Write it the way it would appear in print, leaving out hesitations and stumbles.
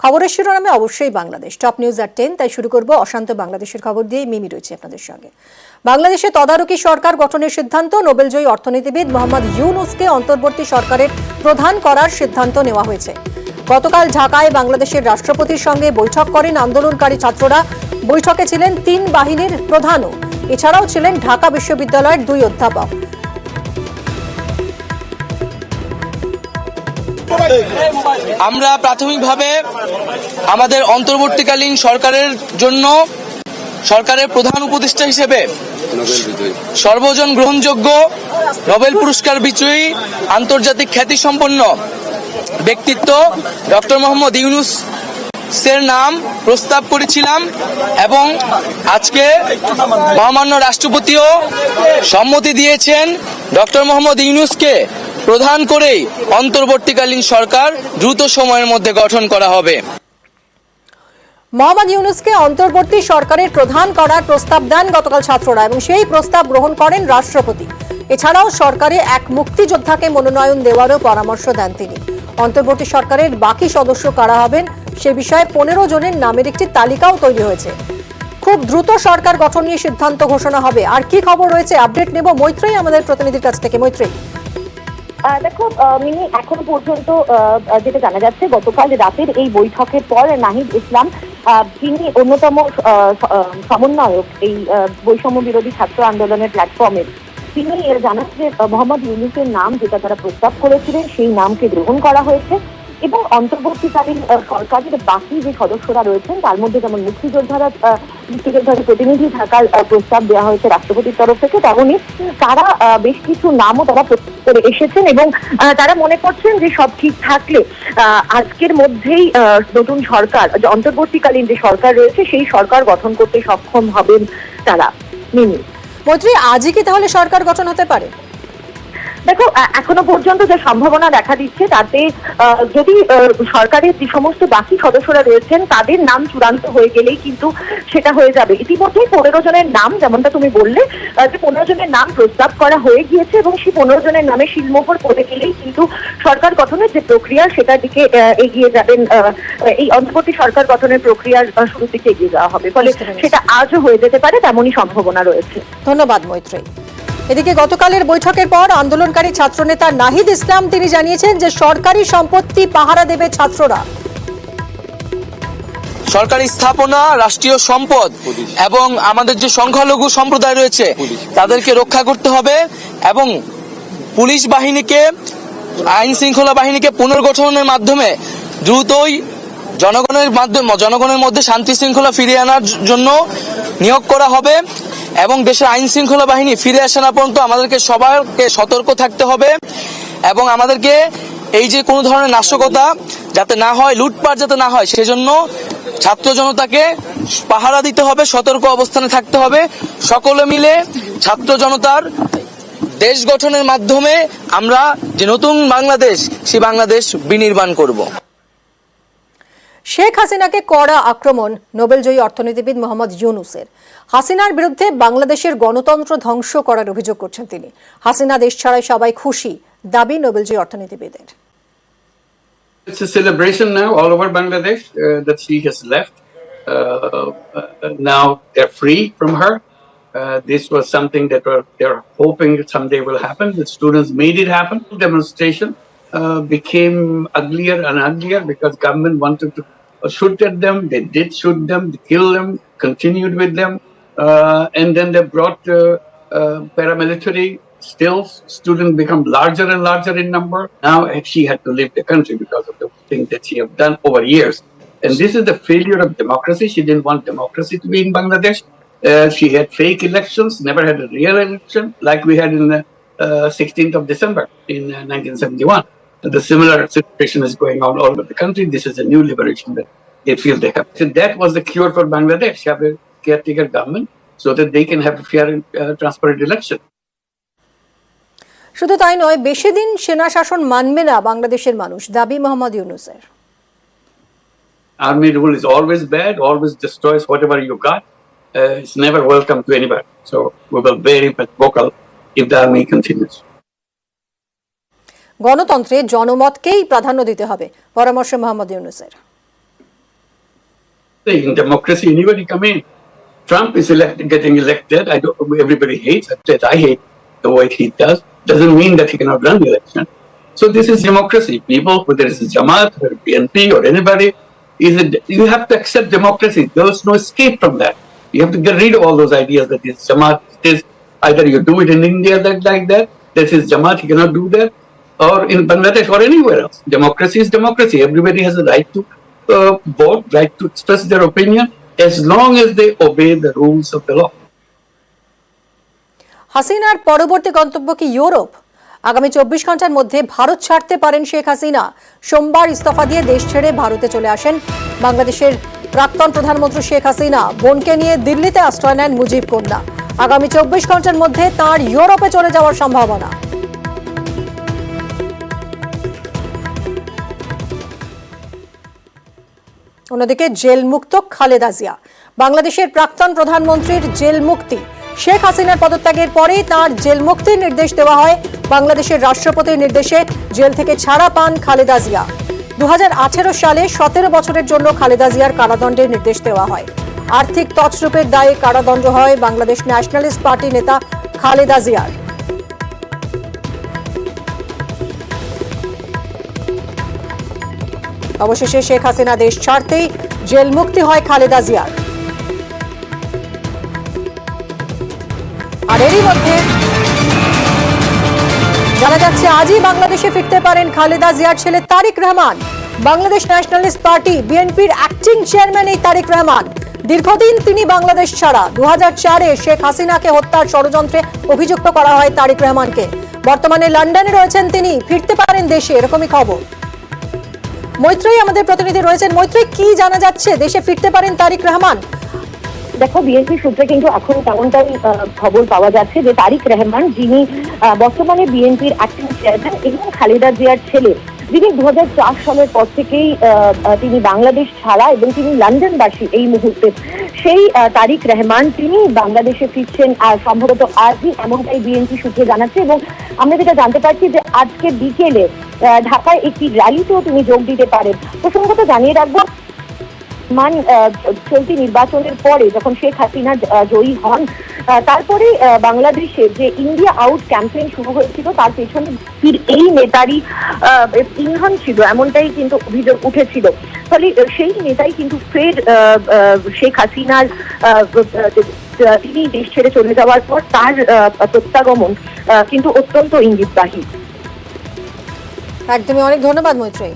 খবরের শিরোনামে অবশ্যই বাংলাদেশ টপ নিউজ at 10, তাই শুরু করব অশান্ত বাংলাদেশের খবর দিয়ে। মিমি রয়েছে আপনাদের সঙ্গে। বাংলাদেশে তদারকি সরকার গঠনের সিদ্ধান্ত। নোবেলজয়ী অর্থনীতিবিদ মোহাম্মদ ইউনূসকে অন্তর্বর্তী সরকারের প্রধান করার সিদ্ধান্ত নেওয়া হয়েছে। গতকাল ঢাকায় বাংলাদেশের রাষ্ট্রপতির সঙ্গে বৈঠক করেন আন্দোলনকারী ছাত্ররা। বৈঠকে ছিলেন 3 বাহিনীর প্রধানও, এছাড়াও ছিলেন ঢাকা বিশ্ববিদ্যালয়ের 2 অধ্যাপক। আমরা প্রাথমিকভাবে আমাদের অন্তর্বর্তীকালীন সরকারের জন্য সরকারের প্রধান উপদেষ্টা হিসেবে সর্বজন গ্রহণযোগ্য নোবেল পুরস্কার বিজয়ী আন্তর্জাতিক খ্যাতিসম্পন্ন ব্যক্তিত্ব ডক্টর মোহাম্মদ ইউনূসের নাম প্রস্তাব করেছিলাম এবং আজকে মহামান্য রাষ্ট্রপতিও সম্মতি দিয়েছেন ডক্টর মোহাম্মদ ইউনূসকে প্রধান করেই অন্তর্বর্তীকালীন সরকার দ্রুত সময়ের মধ্যে গঠন করা হবে। মোহাম্মদ ইউনূসকে অন্তর্বর্তী সরকারের প্রধান করার প্রস্তাব দেন গতকাল ছাত্ররা এবং সেই প্রস্তাব গ্রহণ করেন রাষ্ট্রপতি। এছাড়াও সরকারে এক মুক্তিযোদ্ধাকে মনোনয়ন দেওয়ারও পরামর্শ দেন তিনি। অন্তর্বর্তী সরকারের বাকি সদস্য কারা হবেন সে বিষয়ে 15 জনের নামের একটি তালিকাও তৈরি হয়েছে। খুব দ্রুত সরকার গঠন নিয়ে সিদ্ধান্ত ঘোষণা হবে। আর কি খবর রয়েছে আপডেট নেব মৈত্রেয়ী আমাদের প্রতিনিধির কাছ থেকে। মৈত্রেয়ী, দেখো মিনি, এখনো পর্যন্ত যেটা জানা যাচ্ছে গতকাল রাতের এই বৈঠকের পর নাহিদ ইসলাম, যিনি অন্যতম সমন্বয়ক এই বৈষম্য বিরোধী ছাত্র আন্দোলনের প্ল্যাটফর্মের, তিনি জানাচ্ছেন যে মোহাম্মদ ইউনূসের নাম যেটা তারা প্রস্তাব করেছিলেন সেই নামকে গ্রহণ করা হয়েছে এবং অন্তর্বর্তীকালীন সরকারের বাকি যে সদস্যরা রয়েছেন তার মধ্যে যেমন মুক্তিযোদ্ধাদের প্রতিনিধি থাকার প্রস্তাব দেওয়া হয়েছে রাষ্ট্রপতির তরফ থেকে, তেমনি তারা বেশ কিছু নামও তারা প্রস্তাব করে এসেছেন এবং তারা মনে করছেন যে সব ঠিক থাকলে আজকের মধ্যেই নতুন সরকার, অন্তর্বর্তীকালীন যে সরকার রয়েছে সেই সরকার গঠন করতে সক্ষম হবেন তারা। মিনি, মৈত্রেয়ী, আজই কি তাহলে সরকার গঠন হতে পারে? দেখো, এখনো পর্যন্ত যে সম্ভাবনা দেখা দিচ্ছে তাতে যদি সরকারের যে সমস্ত বাকি সদস্যরা রয়েছেন তাদের নাম চূড়ান্ত হয়ে গেলেই কিন্তু সেটা হয়ে যাবে। ইতিমধ্যেই 15 জনের নাম, যেমনটা তুমি বললে যে 15 জনের নাম প্রস্তাব করা হয়ে গিয়েছে এবং সেই 15 জনের নামে শিলমোহর পড়ে গেলেই কিন্তু সরকার গঠনের যে প্রক্রিয়া সেটার দিকে এগিয়ে যাবেন। এই অন্তর্বর্তী সরকার গঠনের প্রক্রিয়ার শুরুর দিকে এগিয়ে যাওয়া হবে, ফলে সেটা আজও হয়ে যেতে পারে, তেমনই সম্ভাবনা রয়েছে। ধন্যবাদ মৈত্রেয়ী। এদিকে গতকালের বৈঠকের পর আন্দোলনকারী ছাত্রনেতা নাহিদ ইসলাম তিনি জানিয়েছেন যে সরকারি সম্পত্তি পাহারা দেবে ছাত্ররা। সরকারি স্থাপনা, রাষ্ট্রীয় সম্পদ এবং আমাদের যে সংখ্যালঘু সম্প্রদায় রয়েছে তাদেরকে রক্ষা করতে হবে এবং পুলিশ বাহিনীকে, আইন শৃঙ্খলা বাহিনীকে পুনর্গঠনের মাধ্যমে দ্রুতই জনগণের মধ্যে শান্তি শৃঙ্খলা ফিরিয়ে আনার জন্য নিয়োগ করা হবে এবং দেশের আইন শৃঙ্খলা বাহিনী ফিরে আসা না পর্যন্ত আমাদেরকে সবাইকে সতর্ক থাকতে হবে এবং আমাদেরকে এই যে কোনো ধরনের নাশকতা যাতে না হয়, লুটপাট যাতে না হয়, সেজন্য ছাত্র জনতাকে পাহারা দিতে হবে, সতর্ক অবস্থানে থাকতে হবে। সকলে মিলে ছাত্র জনতার দেশ গঠনের মাধ্যমে আমরা যে নতুন বাংলাদেশ, সেই বাংলাদেশ বিনির্মাণ করব। শেখ হাসিনাকে কড়া আক্রমণ নোবেলজয়ী অর্থনীতিবিদ মোহাম্মদ ইউনূসের। হাসিনার বিরুদ্ধে বাংলাদেশের গণতন্ত্র ধ্বংস করার অভিযোগ করছেন তিনি। হাসিনা দেশ ছাড়াই সবাই খুশি, দাবি নোবেলজয়ী অর্থনীতিবিদের। It's a celebration now all over Bangladesh that she has left. Now they're free from her. This was something that they're hoping someday will happen. The students made it happen. Demonstration became uglier and uglier because government wanted to shoot at them. They did shoot them, they killed them, continued with them, and then they brought paramilitary. Still, students become larger and larger in number. Now she had to leave the country because of the things that she have done over years. And this is the failure of democracy. She didn't want democracy to be in Bangladesh. She had fake elections, never had a real election like we had in the 16th of December in 1971. The similar situation is going on all over the country. This is a new liberation that they feel they have. So that was the cure for Bangladesh. Have a caretaker government so that they can have a fair and transparent election. শুধু তাই নয়, বেশি দিন সেনা শাসন মানবে না বাংলাদেশের মানুষ, দাবি Mohammad ইউনূসের। Army rule is always bad, always destroys whatever you got. It's never welcome to anybody. So we will be very vocal if the army continues. গণতন্ত্রে জনমতকেই প্রাধান্য দিতে হবে, পরামর্শ Mohammad ইউনূসের। In democracy, anybody come in. Trump is getting elected. Everybody hates it. I hate the way he does. Doesn't mean that he cannot run the election. So this is democracy. People, whether it's Jamaat or BNP or anybody, you have to accept democracy. There is no escape from that. You have to get rid of all those ideas that this Jamaat is. Either you do it in India like that. This is Jamaat. You cannot do that. Or in Bangladesh or anywhere else. Democracy is democracy. Everybody has a right to vote, right to express their opinion, as long as they obey the rules of the law. হাসিনার পরবর্তী গন্তব্য কি Europe? আগামী 24 ঘন্টার মধ্যে ভারত ছাড়তে পারেন শেখ হাসিনা। সোমবার ইস্তফা দিয়ে দেশ ছেড়ে ভারতে চলে আসেন বাংলাদেশের প্রাক্তন প্রধানমন্ত্রী শেখ হাসিনা। বোনকে নিয়ে দিল্লিতে আশ্রয় নেন মুজিব কন্যা। আগামী 24 ঘন্টার মধ্যে তাঁর ইউরোপে চলে যাওয়ার সম্ভাবনা। অন্যদিকে জেল মুক্ত খালেদা জিয়া। বাংলাদেশের প্রাক্তন প্রধানমন্ত্রীর জেল মুক্তি। শেখ হাসিনার পদত্যাগের পরেই তাঁর জেল মুক্তির নির্দেশ দেওয়া হয়। বাংলাদেশের রাষ্ট্রপতির নির্দেশে জেল থেকে ছাড়া পান খালেদা জিয়া। 2018 সালে 17 বছরের জন্য খালেদা জিয়ার কারাদণ্ডের নির্দেশ দেওয়া হয়। আর্থিক তছরূপের দায়ে কারাদণ্ড হয় বাংলাদেশ ন্যাশনালিস্ট পার্টি নেতা খালেদা জিয়ার। অবশেষে শেখ হাসিনা দেশ ছাড়তেই জেল মুক্তি হয় খালেদা জিয়ার। আর এরই মধ্যে জানা যাচ্ছে আজই বাংলাদেশে ফিরতে পারেন খালেদা জিয়ার ছেলে তারিক রহমান। বাংলাদেশ ন্যাশনালিস্ট পার্টি বিএনপির অ্যাক্টিং চেয়ারম্যান এই তারিক রহমান। দীর্ঘদিন তিনি বাংলাদেশ ছাড়া। 2004-এ শেখ হাসিনাকে হত্যার ষড়যন্ত্রে অভিযুক্ত করা হয় তারিক রহমানকে। বর্তমানে লন্ডনে রয়েছেন তিনি। ফিরতে পারেন দেশে, এরকমই খবর। মৈত্রী আমাদের প্রতিনিধি রয়েছেন। মৈত্রী, কি জানা যাচ্ছে? দেশে ফিরতে পারেন তারিক রহমান? দেখো, বিএনপি সূত্রে কিন্তু এখন তেমনটাই খবর পাওয়া যাচ্ছে যে তারিক রহমান, যিনি বর্তমানে বিএনপির অ্যাক্টিং চেয়ারম্যান এবং খালেদা জিয়ার ছেলে, যিনি 2004 সালের পর থেকেই তিনি বাংলাদেশ ছাড়া এবং তিনি লন্ডনবাসী এই মুহূর্তে, সেই তারিক রহমান তিনি বাংলাদেশে ফিরছেন আর সম্ভবত আজই, এমনটাই বিএনপি সূত্রে জানাচ্ছে। এবং আমরা যেটা জানতে পারছি যে আজকে বিকেলে ঢাকায় একটি র্যালিতেও তিনি যোগ দিতে পারেন। প্রসঙ্গত জানিয়ে রাখবো, চলতি নির্বাচনের পরে যখন শেখ হাসিনা জয়ী হন, তারপরে বাংলাদেশে যে ইন্ডিয়া আউট ক্যাম্পেইন শুরু হয়েছিল, তার পেছনে এই নেতারই ইন্ধন ছিল, এমনটাই কিন্তু অভিযোগ উঠেছিল। ফলে সেই নেতাই কিন্তু ফের শেখ হাসিনার তিনি দেশ ছেড়ে চলে যাওয়ার পর তার প্রত্যাগমন কিন্তু অত্যন্ত ইঙ্গিতবাহী। একদমই, অনেক ধন্যবাদ মৈত্রী।